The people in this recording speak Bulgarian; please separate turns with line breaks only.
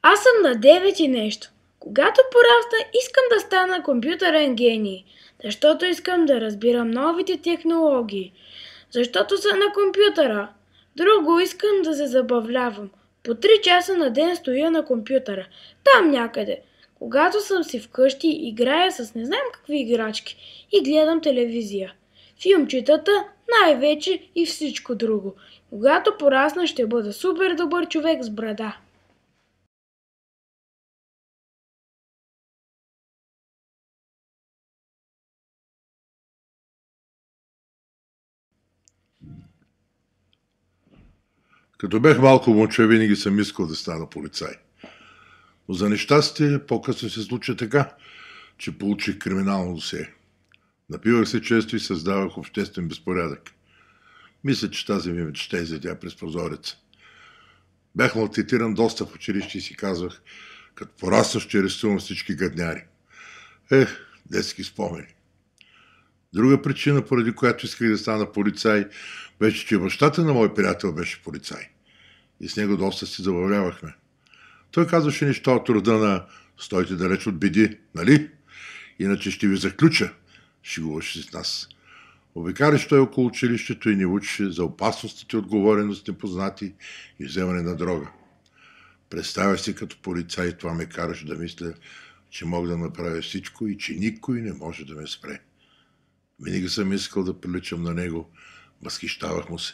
Аз съм на 9 и нещо. Когато порасна, искам да стана компютърен гений, защото искам да разбирам новите технологии, защото съм на компютъра. Друго искам да се забавлявам. По 3 часа на ден стоя на компютъра, там някъде. Когато съм си вкъщи, играя с не знам какви играчки и гледам телевизия. Филмчетата най-вече и всичко друго. Когато порасна, ще бъда супер добър човек с брада.
Като бях малко момче, винаги съм искал да стана полицай. Но за нещастие по-късно се случи така, че получих криминално досие. Напивах се често и създавах обществен безпорядък. Мисля, че тази ми мечта излетя през прозореца. Бях малтретиран доста в училище и си казвах, като порасна ще арестувам всички гадняри. Детски спомени. Друга причина, поради която исках да стана полицай, беше, че бащата на мой приятел беше полицай. И с него доста се забавлявахме. Той казваше неща от рода на "стойте далеч от беди, нали? Иначе ще ви заключа", шегуваше с нас. Обикаляше той около училището и ни учеше за опасностите, отговореност, непознати и вземане на дрога. Представя си като полицай, това ме караше да мисля, че мога да направя всичко и че никой не може да ме спре. Винаги съм искал да приличам на него, възхищавах му се.